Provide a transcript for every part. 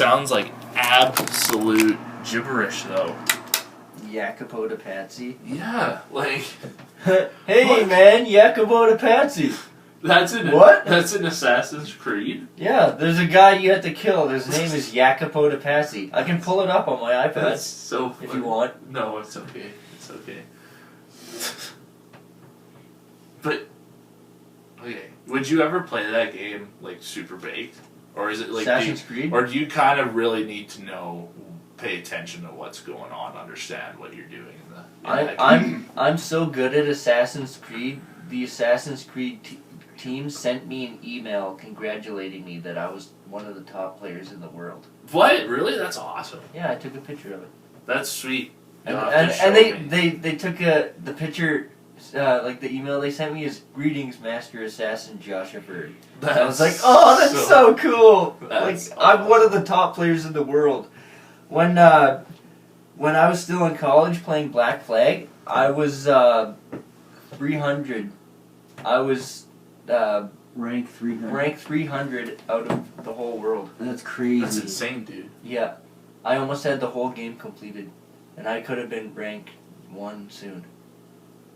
sounds like absolute gibberish, though. Jacopo de Patsy. Yeah, like... Hey, what? man, Jacopo de Patsy. That's an... What? That's an Assassin's Creed? Yeah, there's a guy you have to kill. His name is Jacopo de Patsy. I can pull it up on my iPad. That's so funny. If you want. No, it's okay. It's okay. But... Okay. Would you ever play that game, like, super baked? Or is it, like... Assassin's Creed? Or do you kind of really need to know... Pay attention to what's going on, understand what you're doing I'm so good at Assassin's Creed. The Assassin's Creed team sent me an email congratulating me that I was one of the top players in the world. What? Really? That's awesome. Yeah, I took a picture of it. That's sweet. And they took the picture, like the email they sent me is greetings, Master Assassin Joshua Bird. I was like, oh, that's so cool. Like awesome. I'm one of the top players in the world. When I was still in college playing Black Flag, I was 300. I was rank 300. Rank 300 out of the whole world. That's crazy. That's insane, dude. Yeah, I almost had the whole game completed, and I could have been rank 1 soon.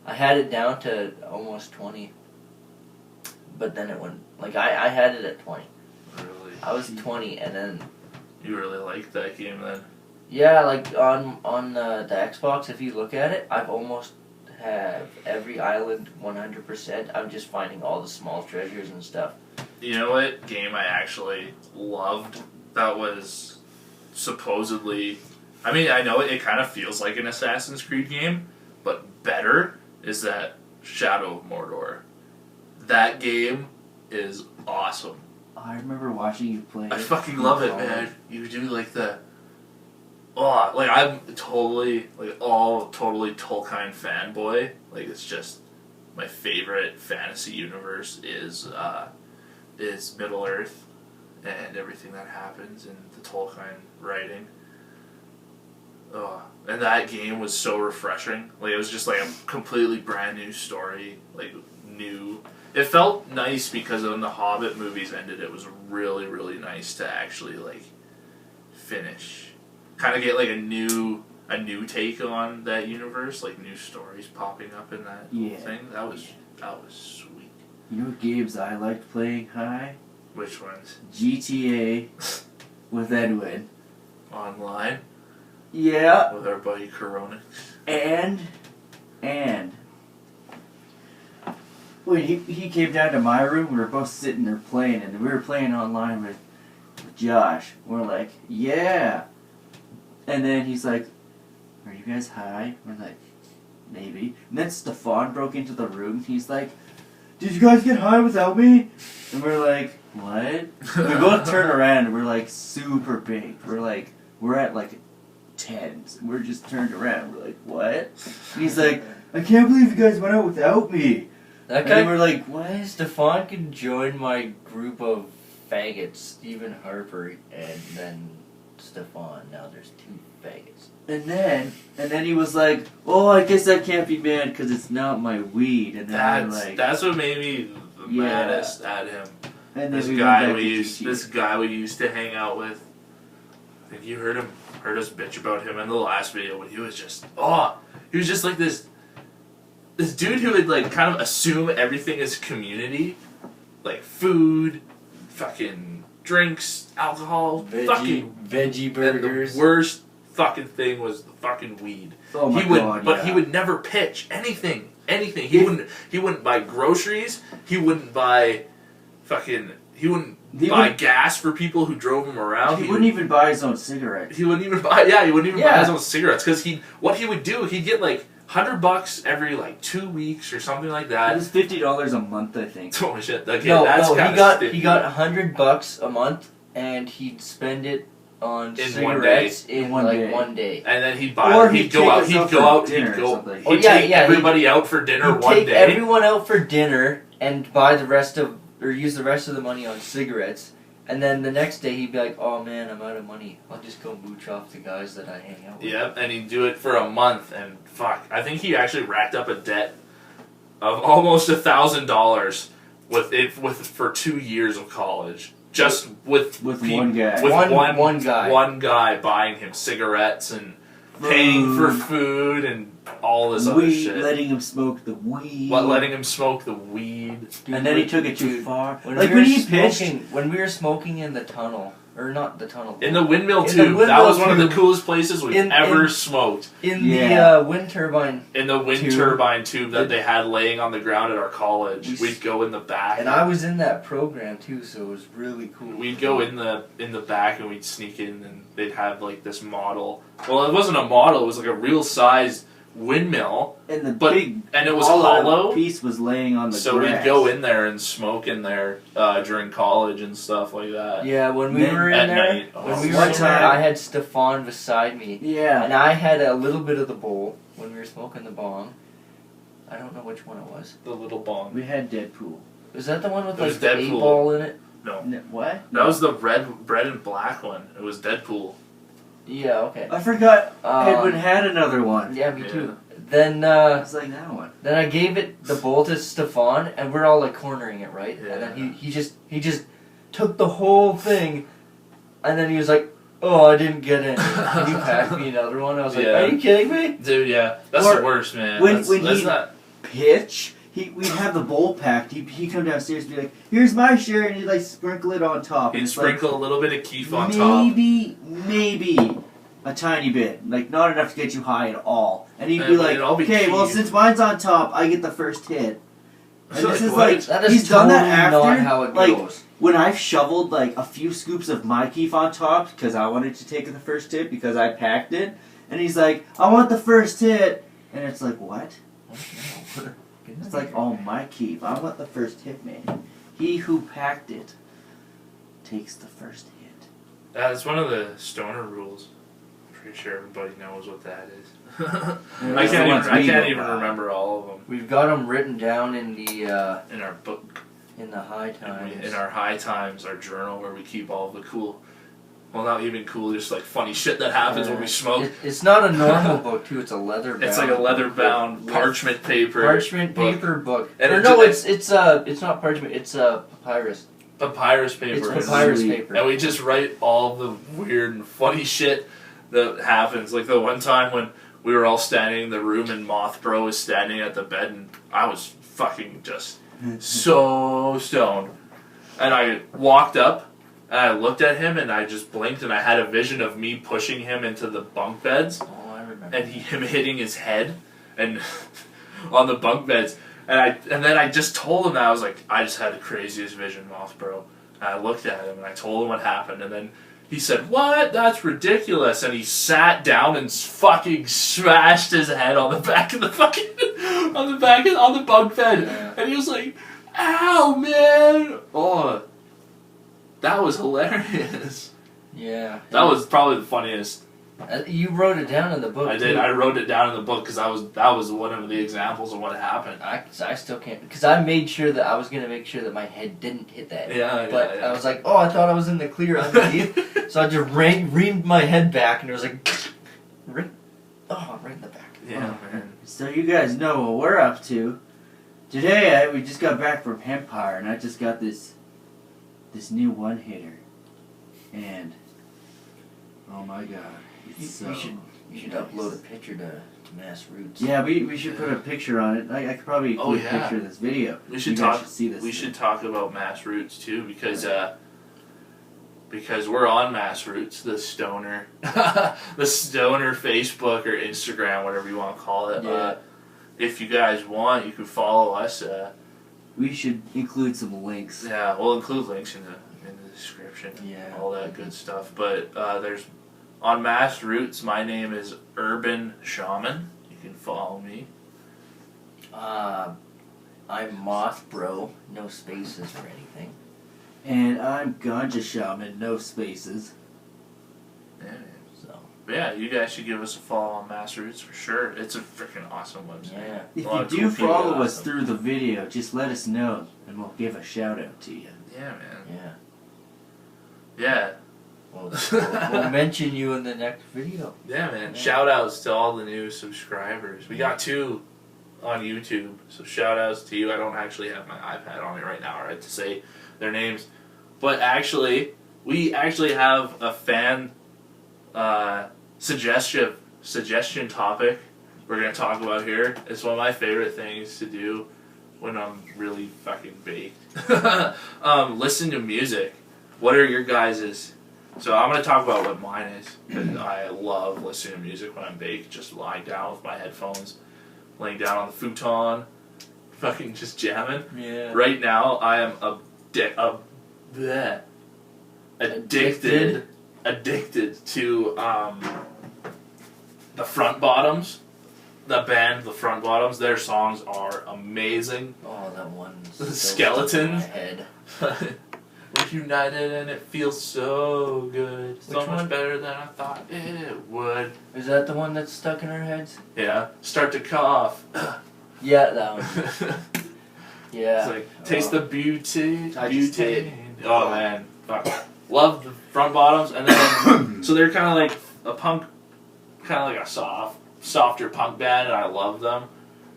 I had it down to almost 20, but then it went like I had it at 20. Really? I was 20, and then. You really liked that game then? Yeah, like on the Xbox, if you look at it, I've almost have every island 100%. I'm just finding all the small treasures and stuff. You know what game I actually loved that was supposedly... I mean, I know it kind of feels like an Assassin's Creed game, but better is that Shadow of Mordor. That game is awesome. I remember watching you play. I fucking love it, man. You do like the... Oh, like I'm totally Tolkien fanboy. Like it's just my favorite fantasy universe is Middle Earth and everything that happens in the Tolkien writing. Oh, and that game was so refreshing. Like it was just like a completely brand new story, like new. It felt nice because when the Hobbit movies ended, it was really, really nice to actually like finish, kind of get like a new take on that universe, like new stories popping up in that thing. That was sweet. You know what games I liked playing, High? Which ones? GTA with Edwin. Online? Yeah. With our buddy Corona. And when he came down to my room, we were both sitting there playing, and we were playing online with Josh. We're like, yeah. And then he's like, are you guys high? We're like, maybe. And then Stefan broke into the room. He's like, did you guys get high without me? And we're like, what? We both turn around, and we're like super big. We're at like 10s. We're just turned around. We're like, what? And he's like, I can't believe you guys went out without me. That guy, and we're like, what? Stefan can join my group of faggots, Stephen Harper, and then Stefan. Now there's 2 faggots. And then he was like, oh, I guess I can't be mad because it's not my weed. And then that's what made me the maddest at him. And this guy we used to hang out with. I think you heard us bitch about him in the last video when he was just like this dude who would like kind of assume everything is community, like food, fucking drinks, alcohol, veggie burgers. And the worst fucking thing was the fucking weed. Oh my God! But he would never pitch anything. He wouldn't buy groceries. He wouldn't buy buy gas for people who drove him around. He wouldn't even buy his own cigarettes. He wouldn't even buy his own cigarettes because he'd get like $100 every like 2 weeks or something like that. It was $50 a month, I think. Oh shit! Okay, he got $100 a month, and he'd spend it on cigarettes in one day. And then he'd take everybody out for dinner one day. He'd take everyone out for dinner and buy use the rest of the money on cigarettes. And then the next day he'd be like, oh man, I'm out of money. I'll just go mooch off the guys that I hang out with. Yep, and he'd do it for a month, and fuck. I think he actually racked up a debt of almost $1,000 for 2 years of college just with one guy. With one guy. One guy buying him cigarettes and paying for food and all this other shit. Letting him smoke the weed. Letting him smoke the weed. And then he took it too far. When Like we when were he pitched. when we were smoking in the tunnel, or not the tunnel. In the windmill In the tube. That windmill was one of the tube. coolest places we've ever smoked. In the wind turbine. In the wind tube. turbine tube that they had laying on the ground at our college. We'd go in the back. And I was in that program too, so it was really cool. We'd go in the back and we'd sneak in and they'd have like this model. Well, it wasn't a model, it was like a real sized windmill. And and it was hollow. Piece was laying on the so grass. we'd go in there and smoke in there during college and stuff like that. Yeah, when we were in there, I had Stefan beside me. Yeah. And I had a little bit of the bowl when we were smoking the bong. I don't know which one it was. The little bong. We had Deadpool. Was that the one with It was like the Deadpool. 8-ball in it? No. What? That was the red and black one. It was Deadpool. Yeah, okay. I forgot Edwin had another one. Yeah, me too. Then it's like that one. Then I gave it the bowl to Stefan, and we're all like cornering it, right? Yeah. And then he just took the whole thing, and then he was like, "Oh, I didn't get it." Can you pack me another one? I was like, "Are you kidding me, dude?" Yeah, that's the worst, man. When that's he not... pitch, we'd have the bowl packed. He'd come downstairs and be like, "Here's my share," and he'd like sprinkle it on top. He'd sprinkle a little bit of keef on top. Maybe a tiny bit, like not enough to get you high at all. And he'd be like, "Okay, well since mine's on top, I get the first hit." And this is like he's done that after. Not how it goes. When I've shoveled like a few scoops of my keef on top because I wanted to take the first hit because I packed it, and he's like, "I want the first hit," and it's like, "What?" It's like, "Oh, my keef. I want the first hit, man. He who packed it takes the first hit." That's one of the stoner rules. I'm pretty sure everybody knows what that is. I can't even remember all of them. We've got them written down in the in our book. In the high times. In our high times, our journal where we keep all the cool, well, not even cool, just like funny shit that happens when we smoke. It's not a normal book too. It's a leather bound. It's like a leather bound parchment paper. Parchment paper book. And it's not parchment. It's papyrus. Papyrus paper. It's papyrus paper. And we just write all the weird and funny shit that happens. Like the one time when we were all standing in the room and Moth Bro was standing at the bed and I was fucking just so stoned. And I walked up and I looked at him and I just blinked and I had a vision of me pushing him into the bunk beds. Oh, I remember. And him hitting his head and on the bunk beds. And then I just told him that I was like, I just had the craziest vision, Moth Bro. And I looked at him and I told him what happened and then he said, "What? That's ridiculous." And he sat down and fucking smashed his head on the back of the fucking on the bunk bed. Yeah. And he was like, "Ow, man." Oh, that was hilarious. Yeah. That was probably the funniest. You wrote it down in the book. I did. I wrote it down in the book because that was one of the examples of what happened. I still can't because I made sure that I was gonna make sure that my head didn't hit that. But I was like, oh, I thought I was in the clear underneath, so I just reamed my head back, and it was like, right in the back. Yeah, man. So you guys know what we're up to. Today we just got back from Empire, and I just got this new one hitter, and oh my god. You should upload a picture to MassRoots. Yeah, we should put a picture on it. I could probably include a picture of this video. We should see this. We should talk about MassRoots too because we're on MassRoots, the stoner Facebook or Instagram, whatever you want to call it. Yeah. If you guys want, you can follow us. We should include some links. Yeah, we'll include links in the description. Yeah, all that good stuff. But there's on MassRoots. My name is Urban Shaman. You can follow me. I'm Moth Bro. No spaces or anything. And I'm Ganja Shaman. No spaces. Yeah. Yeah, you guys should give us a follow on MassRoots for sure. It's a freaking awesome website. Yeah. If you do follow us through the video, just let us know, and we'll give a shout out to you. Yeah, man. Yeah. Yeah. We'll mention you in the next video. Yeah, man. Yeah. Shout outs to all the new subscribers. We got 2 on YouTube, so shout outs to you. I don't actually have my iPad on me right now, right, to say their names. But actually, we actually have a fan suggestion topic we're going to talk about here. It's one of my favorite things to do when I'm really fucking baked. Listen to music. What are your guys's? So I'm going to talk about what mine is. Because I love listening to music when I'm baked. Just lying down with my headphones. Laying down on the futon. Fucking just jamming. Yeah. Right now, I am addicted to the Front Bottoms. The band, the Front Bottoms. Their songs are amazing. Oh, that one's The Skeleton. in my head. We're united and it feels so good. So Which much one? better than I thought it would. Is that the one that's stuck in our heads? Yeah. Start to cough. Yeah, that one. Yeah. It's like, taste the beauty. I just did. Oh, man. Fuck. Love the Front Bottoms. And then, so they're kind of like a punk, kind of like a softer punk band, and I love them.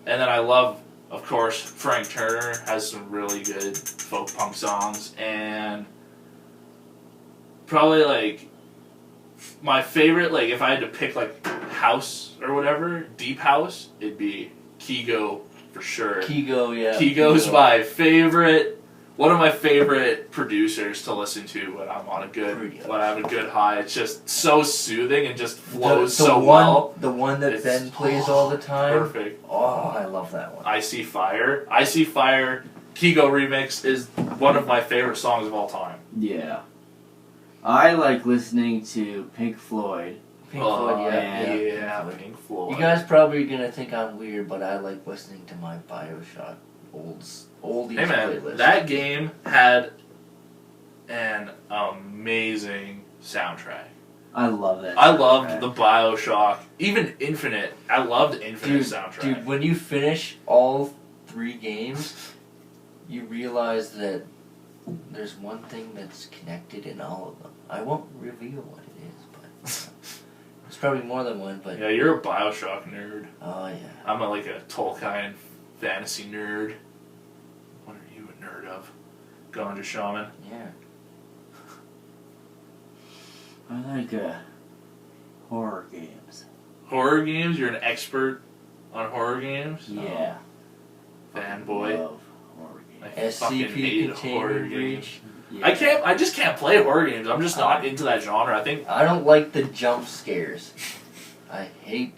And then I love, of course, Frank Turner has some really good folk punk songs, and probably like my favorite, like if I had to pick like house or whatever, deep house, it'd be Kygo for sure. Kygo, yeah. Kygo's my favorite. One of my favorite producers to listen to when I'm on when I have a good high. It's just so soothing and just flows well. The one that It's- Ben plays all the time. Perfect. Oh, I love that one. I See Fire. I See Fire Kygo remix is one of my favorite songs of all time. Yeah. I like listening to Pink Floyd. Pink Floyd, yeah, yeah. Pink Floyd. You guys probably gonna think I'm weird, but I like listening to my Bioshock oldies Hey man, playlist. that game had an amazing soundtrack. I love that. I loved soundtrack. the Bioshock, even Infinite. I loved Infinite soundtrack. Dude, when you finish all 3 games, you realize that there's one thing that's connected in all of them. I won't reveal what it is, but it's probably more than one. But Yeah, you're a Bioshock nerd. oh yeah, I'm like a Tolkien fantasy nerd. What are you a nerd of? Ganja Shaman? yeah. I like horror games. Horror games? You're an expert on horror games? Yeah. Fanboy. Love horror games. I fucking SCP hate horror containment games. breach. Yeah. I just can't play horror games. I'm just not into that genre. I think, I don't like the jump scares. I hate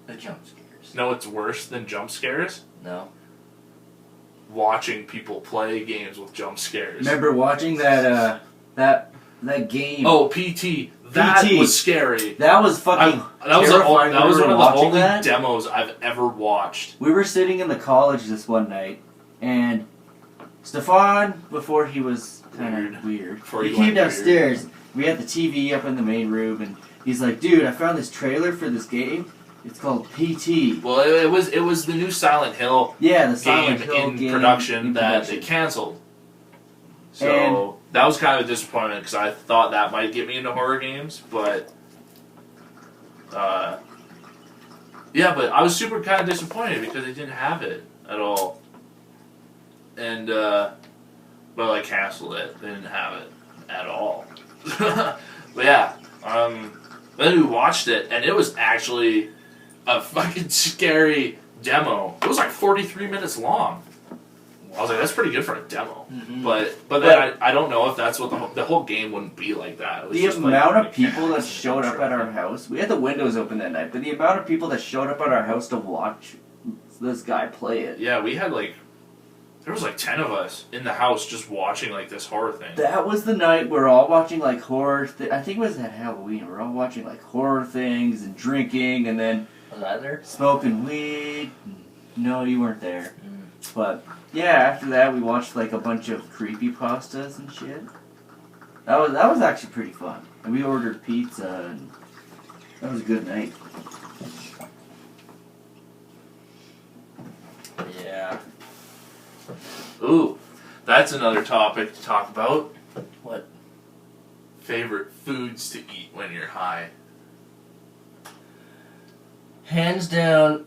the jump scares. no, it's worse than jump scares. No. Watching people play games with jump scares. Remember watching that game? Oh, PT. That PT. was scary. That was fucking That was terrifying. that We was were one of the watching only that. demos I've ever watched. We were sitting in the college this one night, and Stefan, before he was kind of weird, Before he he came went downstairs. We had the TV up in the main room, and he's like, "Dude, I found this trailer for this game. It's called PT." Well, it was the new Silent Hill Yeah, the game Silent Hill in game production in that production. they canceled. So that was kind of a disappointment because I thought that might get me into horror games, but yeah, but I was super kind of disappointed because they didn't have it at all, and well, I canceled it. They didn't have it at all. But yeah, then we watched it, and it was actually a fucking scary demo. It was like 43 minutes long. I was like, that's pretty good for a demo. Mm-hmm. But then I don't know if that's what the whole game wouldn't be like that. It was The just amount like of people that mechanics and showed up at our house, we had the windows open that night, but the amount of people that showed up at our house to watch this guy play it. Yeah, we had there was like 10 of us in the house just watching like this horror thing. That was the night we're all watching like horror. I think it was at Halloween. We're all watching like horror things and drinking, and then Was I there? smoking weed. No, you weren't there. Mm. But yeah, after that we watched like a bunch of creepypastas and shit. That was actually pretty fun. And we ordered pizza, and that was a good night. Yeah. Ooh, that's another topic to talk about. What? Favorite foods to eat when you're high. Hands down,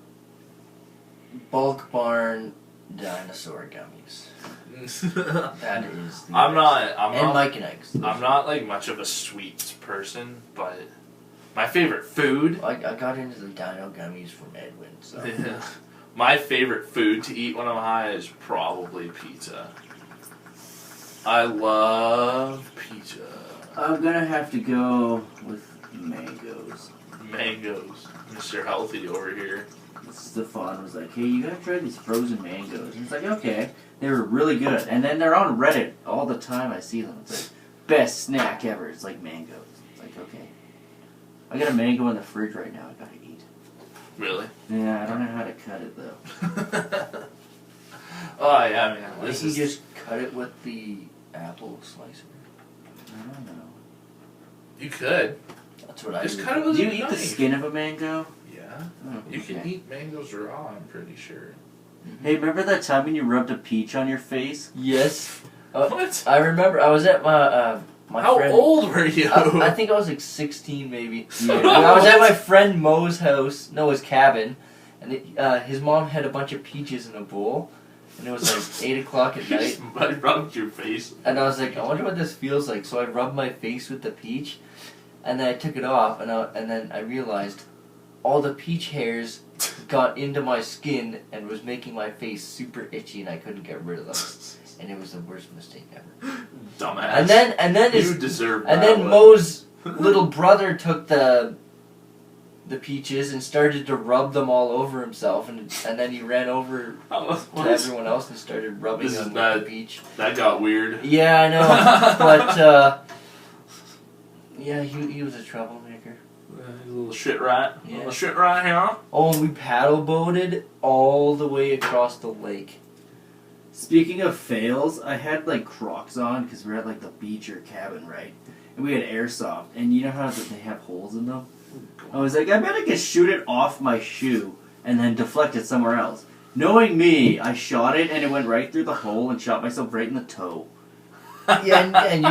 Bulk Barn Dinosaur gummies. I'm That is. not. Mike and Ike's. I'm not like much of a sweets person, but my favorite food. I got into the Dino gummies from Edwin. So. My favorite food to eat when I'm high is probably pizza. I love pizza. I'm gonna have to go with mangoes. Mangoes. Mr. Healthy over here. Stefan was like, hey, you gotta try these frozen mangoes. And it's like, okay. They were really good. And then they're on Reddit all the time. I see them. It's like, best snack ever. It's like mangoes. It's like, okay. I got a mango in the fridge right now. I gotta eat. Really? Yeah, I don't know how to cut it, though. Oh, yeah, man. Why don't you just cut it with the apple slicer? I don't know. You could. That's what I Just do. cut it with Do a you eat the knife. skin of a mango? Yeah. Oh, You can okay. eat mangoes raw, I'm pretty sure. Hey, remember that time when you rubbed a peach on your face? Yes. What? I remember. I was at my How friend. old were you? I think I was like 16 maybe. Yeah. I was at my friend Mo's house, his cabin, and his mom had a bunch of peaches in a bowl, and it was like 8 o'clock at night. I rubbed your face. And I was like, I wonder what this feels like. So I rubbed my face with the peach, and then I took it off, and then I realized all the peach hairs got into my skin and was making my face super itchy, and I couldn't get rid of them. And it was the worst mistake ever. Dumbass. And then you deserve that. and then one. Mo's little brother took the peaches and started to rub them all over himself, and then he ran over to everyone else and started rubbing This is them bad. with the peach. That got weird. Yeah, I know, but yeah, he was a troublemaker. A little shit rat. Yeah. Little shit rat here. Oh, and we paddle boated all the way across the lake. Speaking of fails, I had like Crocs on because we're at like the beach or cabin, right? And we had airsoft, and you know how they have holes in them? I was like, I bet I could shoot it off my shoe and then deflect it somewhere else. Knowing me, I shot it and it went right through the hole and shot myself right in the toe. Yeah, and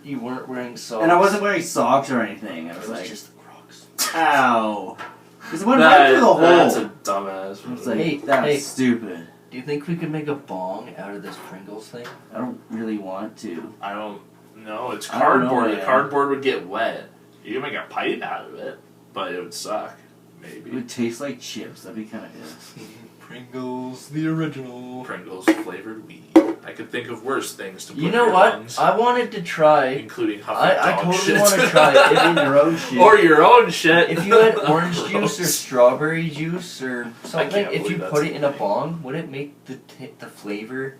you weren't wearing socks. And I wasn't wearing socks or anything. I It was was like, just the Crocs. ow. Because it went right through the hole. That's a dumbass. I was like, Hey, that's hey. stupid. Do you think we could make a bong out of this Pringles thing? I don't really want to. I don't know. It's I don't know, cardboard. The man. cardboard would get wet. You can make a pipe out of it, but it would suck. It Maybe. would taste like chips. That'd be kind of good. Pringles, the original. Pringles flavored weed. I could think of worse things to put You in know your what? lungs, I wanted to try. including huffing I dog totally shit. want to try it. In your own shit. Or your own shit. If you had orange juice or strawberry juice or something, can't if you believe put that's it in a a thing. bong, would it make the flavor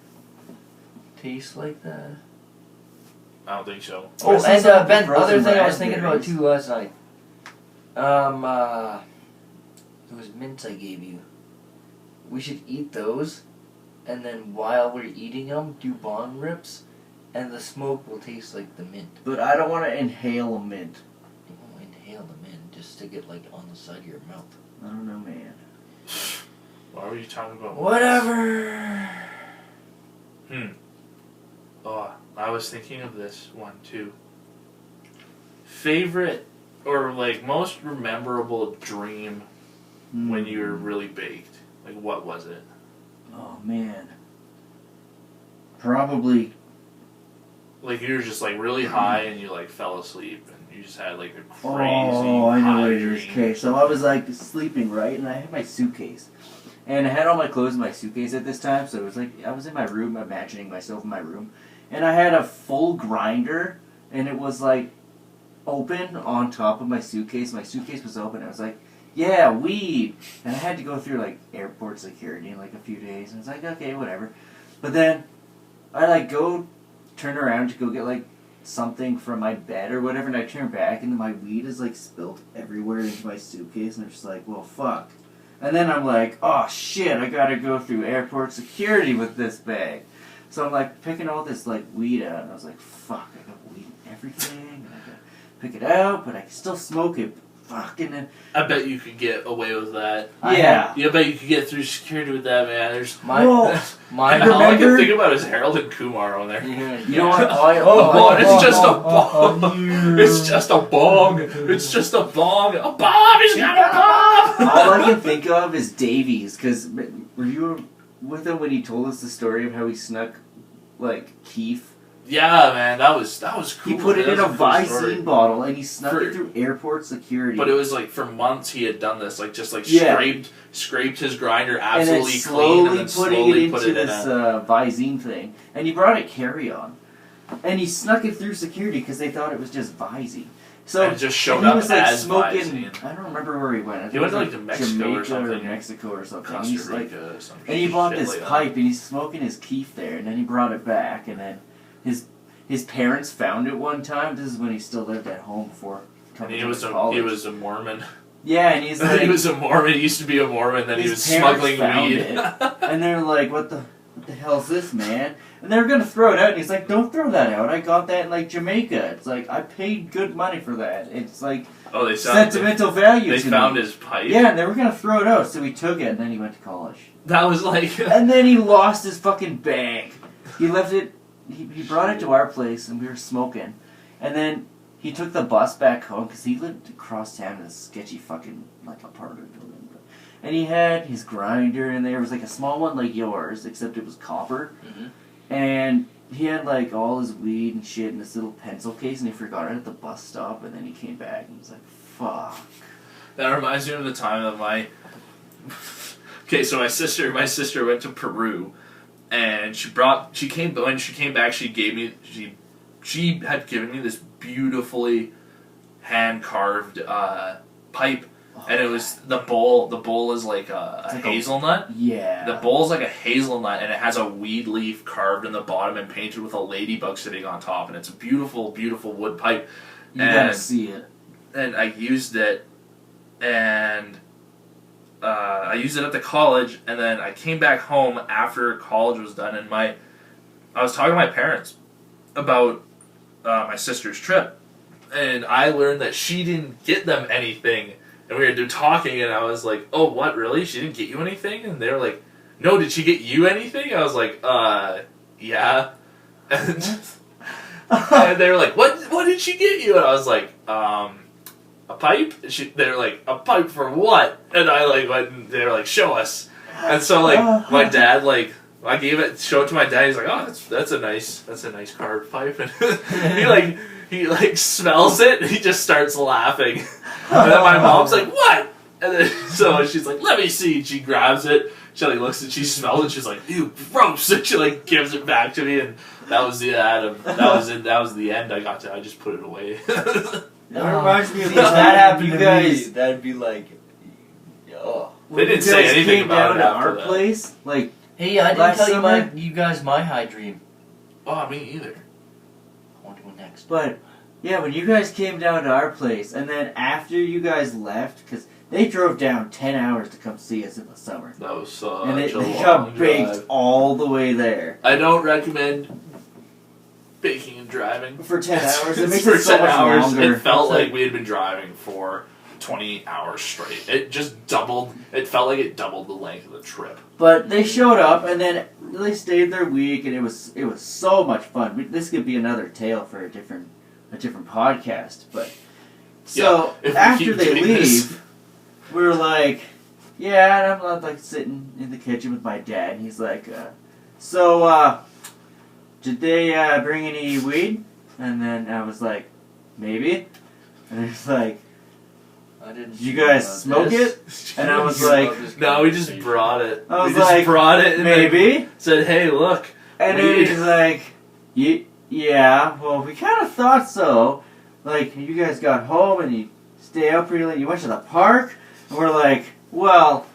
taste like that? I don't think so. Oh, Or some and sort of Ben, frozen other thing I was thinking about raspberries. too last night. It was mints I gave you. We should eat those, and then while we're eating them, do bong rips, and the smoke will taste like the mint. But I don't want to inhale a mint. You won't inhale the mint, just stick it like on the side of your mouth. I don't know, man. Why were you talking about? Whatever. Oh, I was thinking of this one too. Favorite or like most memorable dream when you were really baked? Like what was it? Oh, man. Probably. Like you were just like really high and you like fell asleep and you just had like a crazy Oh, I know high what it is. dream. Okay, so I was like sleeping, right? And I had my suitcase. And I had all my clothes in my suitcase at this time, so it was like I was in my room, imagining myself in my room. And I had a full grinder, and it was like open on top of my suitcase. My suitcase was open. I was like, yeah, weed. And I had to go through like airport security in like a few days. And I was like, okay, whatever. But then I like turn around to go get like something from my bed or whatever, and I turn back and my weed is like spilled everywhere into my suitcase, and I'm just like, well, fuck. And then I'm like, oh shit, I gotta go through airport security with this bag. So I'm like picking all this like weed out, and I was like, fuck, I got weed in everything, and I gotta pick it out, but I can still smoke it. Fuck, and then I bet you could get away with that. yeah. I bet you could get through security with that, man. There's My all I can remember- think about is Harold and Kumar on there. You know what? It's just a bong. It's just a bong. It's just a bong. A bomb. He's got a bomb. All I can think of is Davies, because were you with him when he told us the story of how he snuck, like, Keef? Yeah, man, that was cool. He put it in a cool Visine bottle, and he snuck it through airport security. But it was like for months he had done this, like just like scraped his grinder absolutely clean, and then slowly put it in this Visine thing. And he brought it carry-on, and he snuck it through security because they thought it was just Visine. So and it just showed up was, like, as smoking. Visine. I don't remember where he went. I think He went to like to Mexico Jamaica or something. Or Mexico or something. Costa Rica or something. And he bought this like pipe, and he's smoking his Keef there, and then he brought it back, and then his parents found it one time. This is when he still lived at home before coming to college. He was a Mormon. Yeah, and he's like... he was a Mormon. He used to be a Mormon, then he was smuggling weed. And they're like, what the hell's this, man? And they were going to throw it out, and he's like, don't throw that out. I got that in, like, Jamaica. It's like, I paid good money for that. It's like sentimental value to me. They found his pipe? Yeah, and they were going to throw it out, so he took it, and then he went to college. That was like... And then he lost his fucking bag. He left it... He brought it to our place, and we were smoking. And then he took the bus back home, because he lived across town in a sketchy fucking, like, apartment building. And he had his grinder in there. It was like a small one like yours, except it was copper. Mm-hmm. And he had, like, all his weed and shit in this little pencil case, and he forgot it at the bus stop, and then he came back, and he was like, fuck. That reminds me of the time that my... Okay, so my sister went to Peru, and when she came back, she had given me this beautifully hand-carved pipe, and it was the bowl is like a hazelnut. Yeah. The bowl's like a hazelnut, and it has a weed leaf carved in the bottom and painted with a ladybug sitting on top, and it's a beautiful, beautiful wood pipe. You gotta see it. And I used it, and I used it at the college, and then I came back home after college was done, and I was talking to my parents about my sister's trip, and I learned that she didn't get them anything, and we were talking, and I was like, oh, what, really? She didn't get you anything? And they were like, no, did she get you anything? I was like, yeah. And they were like, what did she get you? And I was like, a pipe? They were like, a pipe for what? And I like went, and they were like, show us. And so like my dad I showed it to my dad. He's like, oh, that's a nice carved pipe. And he smells it, and he just starts laughing. And then my mom's like, what? And then so she's like, let me see. And she grabs it. She looks and she smells it. She's like, ew, gross. And she gives it back to me, and that was the end. That was the end. I just put it away. That reminds me of if that happened to me, that'd be like, oh. They didn't say anything about it after our that. place. Like, hey, I didn't tell you guys my high dream. Oh, me either. I want to go next. But yeah, when you guys came down to our place, and then after you guys left, because they drove down 10 hours to come see us in the summer. That was such and they a long got baked drive. all the way there. I don't recommend baking and driving for 10 hours. It makes for it so 10 much hours. longer. It felt like we had been driving for 20 hours straight. It just doubled. It felt like it doubled the length of the trip. But they showed up, and then they stayed their week, and it was so much fun. This could be another tale for a different podcast. But so after they leave, we're like, yeah, and I'm like sitting in the kitchen with my dad, and he's like, so did they bring any weed? And then I was like, maybe. And he's like, did you guys smoke it? And I was like, no, we just brought it. I was like, brought it and maybe. Said, hey, look. And then he's like, yeah, well, we kind of thought so. Like, you guys got home and you stay up pretty late. You went to the park. And we're like, well,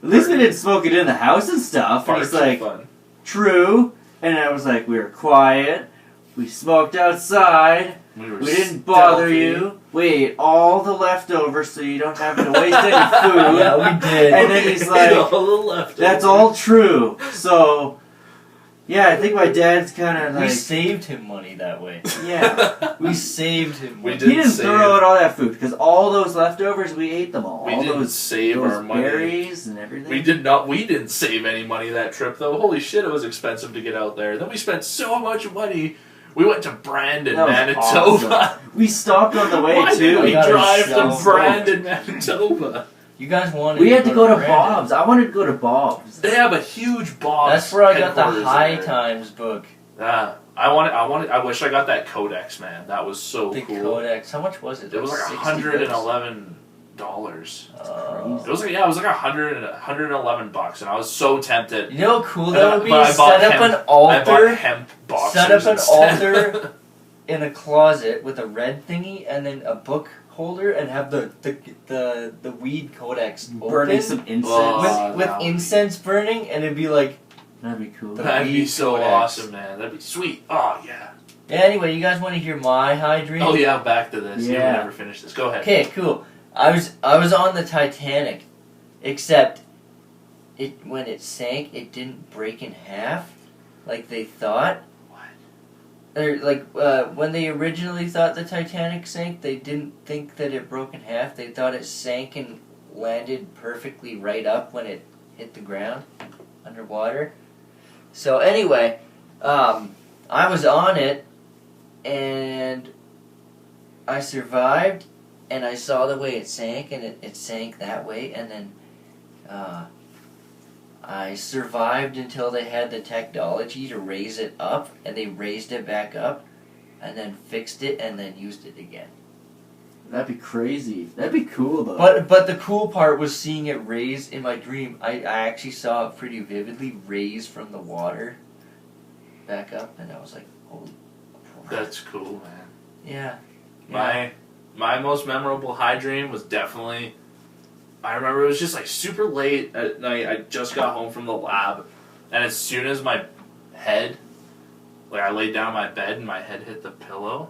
at least we didn't smoke it in the house and stuff. And he's like, true. And I was like, we were quiet. We smoked outside. We didn't bother you. We ate all the leftovers so you don't have to waste any food. Yeah, we did. And then he's like, that's all true. So, yeah, I think my dad's kind of like... We saved him money that way. Yeah. We saved him money. He didn't throw out all that food, because all those leftovers, we ate them all. We all didn't save our money. Berries and everything. We didn't save any money that trip, though. Holy shit, it was expensive to get out there. Then we spent so much money. We went to Brandon, Manitoba. Awesome. We stopped on the way, Why too. did we drive to Brandon, Manitoba? You guys wanted. We had to go to Brandon. Bob's. I wanted to go to Bob's. They have a huge Bob's. That's where I got the headquarters High there. Times book. Yeah, I wish I got that Codex, man. That was so The cool. Codex. How much was it? It was like $111. It was like $111, and I was so tempted. You know how cool that would be? But I bought Set up hemp- an altar. I bought hemp boxers Set up an instead. altar in a closet with a red thingy, and then a book holder, and have the weed codex Burning open some incense. Oh, with no. incense burning, and it'd be like. That'd be cool. That'd be weed so codex. awesome, man. That'd be sweet. Oh yeah. Yeah, anyway, you guys want to hear my high dream? Oh yeah, back to this. Yeah. You'll never finish this. Go ahead. Okay, cool. I was on the Titanic, except when it sank, it didn't break in half, like they thought. What? Or like when they originally thought the Titanic sank, they didn't think that it broke in half. They thought it sank and landed perfectly right up when it hit the ground underwater. So anyway, I was on it, and I survived, and I saw the way it sank, and it sank that way, and then I survived until they had the technology to raise it up, and they raised it back up, and then fixed it, and then used it again. That'd be crazy. That'd be cool though. But the cool part was seeing it raise in my dream. I actually saw it pretty vividly raise from the water back up, and I was like, holy crap. That's cool, man. Yeah. My most memorable high dream was definitely. I remember it was just like super late at night. I just got home from the lab, and as soon as my head, like I laid down on my bed and my head hit the pillow,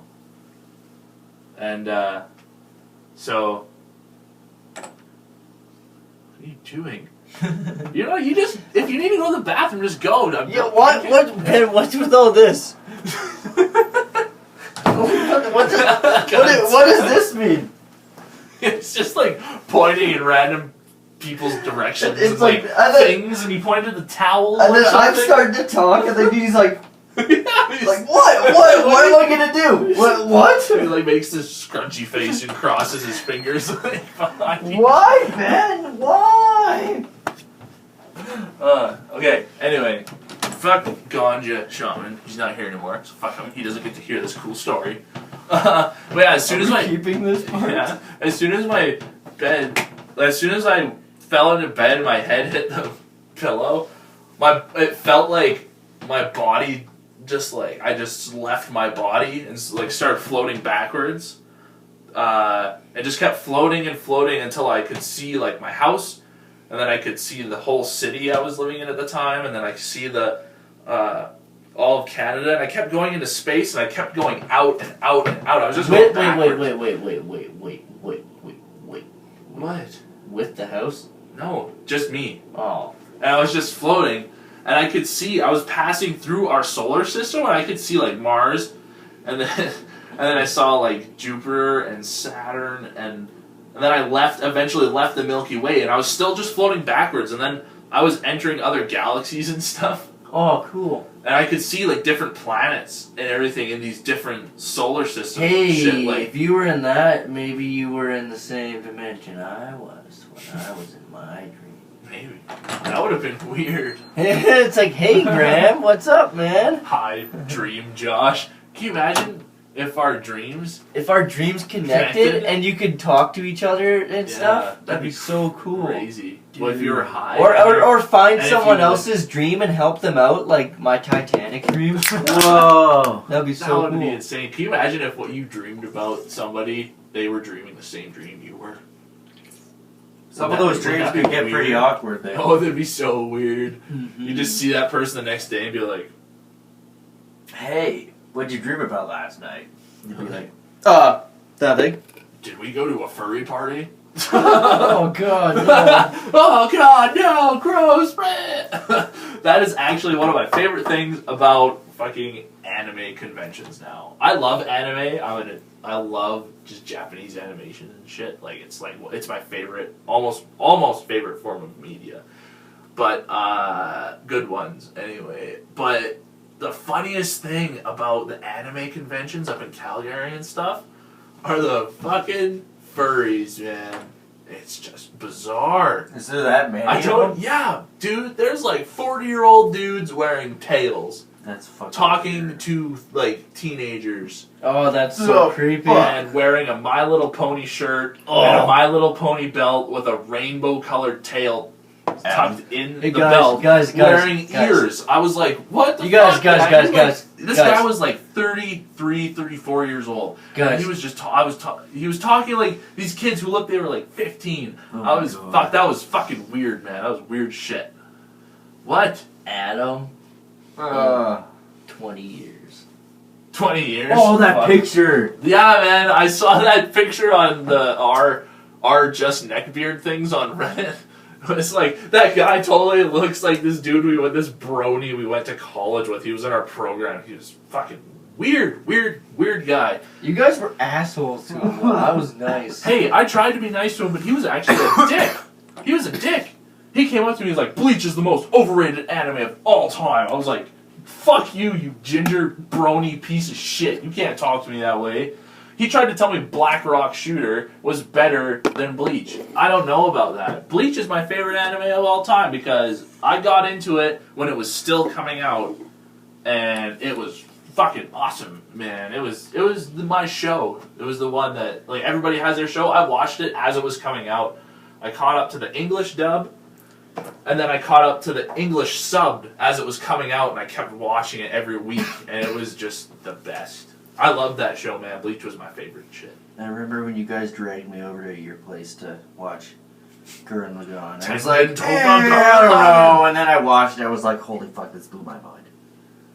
and so. What are you doing? You know, you just if you need to go to the bathroom, just go. Yeah, Ben, what's with all this? What does this mean? It's just like pointing in random people's directions. It's It's like- like I think- things, and he pointed to the towel. And or then I'm something. starting to talk, and then he's like, He's- what? What am I gonna do? What? He like makes this scrunchy face and crosses his fingers. Like, behind you. Why, Ben? Why? Okay. Anyway, fuck Ganja Shaman. He's not here anymore, so fuck him. He doesn't get to hear this cool story. But yeah, as soon as keeping this part? Yeah. As soon as I fell into bed and my head hit the pillow, it felt like my body I just left my body and like started floating backwards. It just kept floating and floating until I could see like my house, and then I could see the whole city I was living in at the time, and then I could see the all of Canada, and I kept going into space, and I kept going out and out and out. I was just going backwards. Wait. What? With the house? No, just me. Oh. And I was just floating, and I could see, I was passing through our solar system, and I could see, like, Mars, and then I saw, like, Jupiter and Saturn, and then I eventually left the Milky Way, and I was still just floating backwards, and then I was entering other galaxies and stuff, Oh, cool. and I could see, like, different planets and everything in these different solar systems Hey, and shit, like, if you were in that, maybe you were in the same dimension I was when I was in my dream. maybe. That would have been weird. It's like, hey, Graham, what's up, man? Hi, dream Josh. Can you imagine if our dreams... If our dreams connected and you could talk to each other and stuff, that'd be so cool. Crazy. What if you were high? Or find and if someone you- else's dream and help them out, like my Titanic dream. Whoa. That'd be That so would cool. be insane. Can you imagine if what you dreamed about somebody, they were dreaming the same dream you were? Some of those dreams could get pretty awkward there. Oh, that'd be so weird. Mhm. You just see that person the next day and be like, Hey, what'd you dream about last night? You'd be like, Nothing. did we go to a furry party? Oh, God, no. Oh God, no, gross, man. That is actually one of my favorite things about fucking anime conventions now. I love anime. I love just Japanese animation and shit. Like it's my favorite, almost favorite form of media. But good ones anyway. But the funniest thing about the anime conventions up in Calgary and stuff are the fucking furries, man. It's just bizarre. Is there that many? I don't. Yeah, dude. There's like 40-year-old dudes wearing tails. That's fucking talking weird. to like teenagers. Oh, that's so creepy. And wearing a My Little Pony shirt and a My Little Pony belt with a rainbow-colored tail tucked in the belt. Wearing ears. I was like, what the fuck? Guys. This guy was like 33, 34 years old. Guys. And he was just he was talking like these kids who looked, they were like 15. Oh that was fucking weird, man. That was weird shit. What? Adam. 20 years. 20 years? Oh, that picture! Yeah, man, I saw that picture on the our just neckbeard things on Reddit. It's like, that guy totally looks like this dude this brony we went to college with. He was in our program. He was fucking weird guy. You guys were assholes to him. I was nice. Hey, I tried to be nice to him, but he was actually a dick. He was a dick. He came up to me, he was like, Bleach is the most overrated anime of all time. I was like, fuck you, you ginger brony piece of shit. You can't talk to me that way. He tried to tell me Black Rock Shooter was better than Bleach. I don't know about that. Bleach is my favorite anime of all time because I got into it when it was still coming out, and it was fucking awesome, man. It was my show. It was the one that, like, everybody has their show. I watched it as it was coming out. I caught up to the English dub, and then I caught up to the English subbed as it was coming out, and I kept watching it every week, and it was just the best. I loved that show, man. Bleach was my favorite shit. I remember when you guys dragged me over to your place to watch Gurren Lagann. I was Tengen like, Toppa I don't know. And then I watched it. I was like, holy fuck, this blew my mind.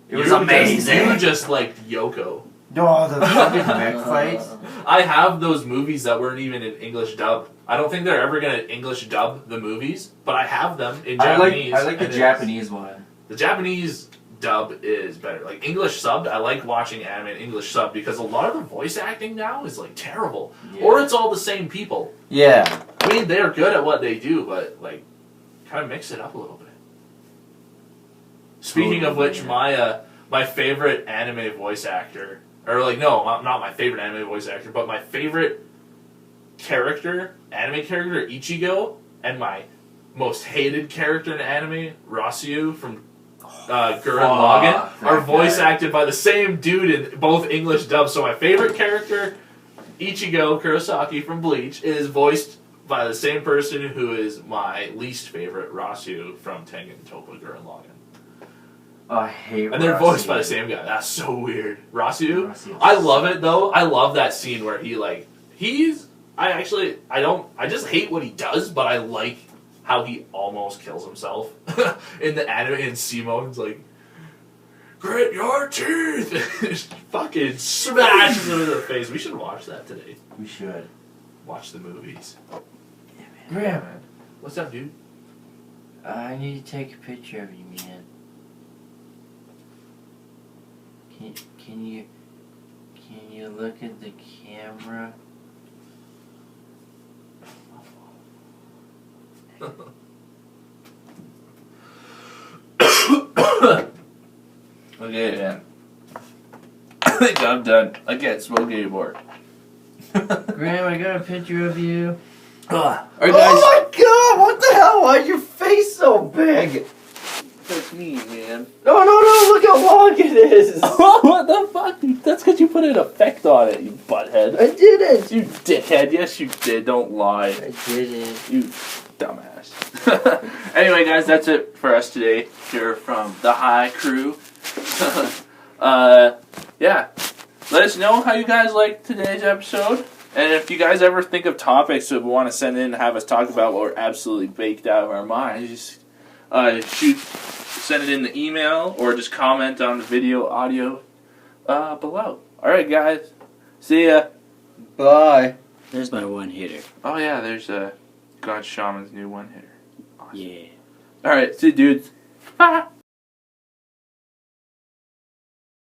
It was amazing. You just liked Yoko. Oh, the fucking mech fights. I have those movies that weren't even in English dub. I don't think they're ever going to English dub the movies, but I have them in Japanese. I like the Japanese one. The Japanese dub is better. Like, English subbed, I like watching anime in English sub because a lot of the voice acting now is, like, terrible. Yeah. Or it's all the same people. Yeah. I mean, they're good at what they do, but, like, kind of mix it up a little bit. Speaking of which, my favorite anime voice actor, or, like, no, not my favorite anime voice actor, but my favorite anime character, Ichigo, and my most hated character in anime, Rasuo from Gurren Lagann, are voice acted by the same dude in both English dubs. So my favorite character, Ichigo Kurosaki from Bleach, is voiced by the same person who is my least favorite, Rasuo from Tengen Toppa Gurren Lagann. Oh, I hate And they're voiced by the same guy. That's so weird. Rasuo? I love it, though. I love that scene where I just hate what he does, but I like how he almost kills himself in the anime, and Simon's like, grit your teeth! Just fucking smashes him in the face. We should watch that today. We should. Watch the movies. Yeah, man. Graham, what's up, dude? I need to take a picture of you, man. Can you look at the camera? Okay, man. I think I'm done. I can't smoke anymore. Graham, I got a picture of you. Alright, guys. Oh my god, what the hell? Why is your face so big? That's me, man. No, look how long it is. What the fuck? That's because you put an effect on it, you butthead. I didn't. You dickhead. Yes, you did. Don't lie. I didn't. You dumbass. Anyway, guys, that's it for us today. Here from the High Crew. Yeah. Let us know how you guys liked today's episode. And if you guys ever think of topics that we want to send in and have us talk about what we're absolutely baked out of our minds, just send it in the email or just comment on the video, audio below. Alright, guys. See ya. Bye. There's my one hitter. Oh, yeah, there's God Shaman's new one hitter. Awesome. Yeah. Alright, see you, dudes. Bye.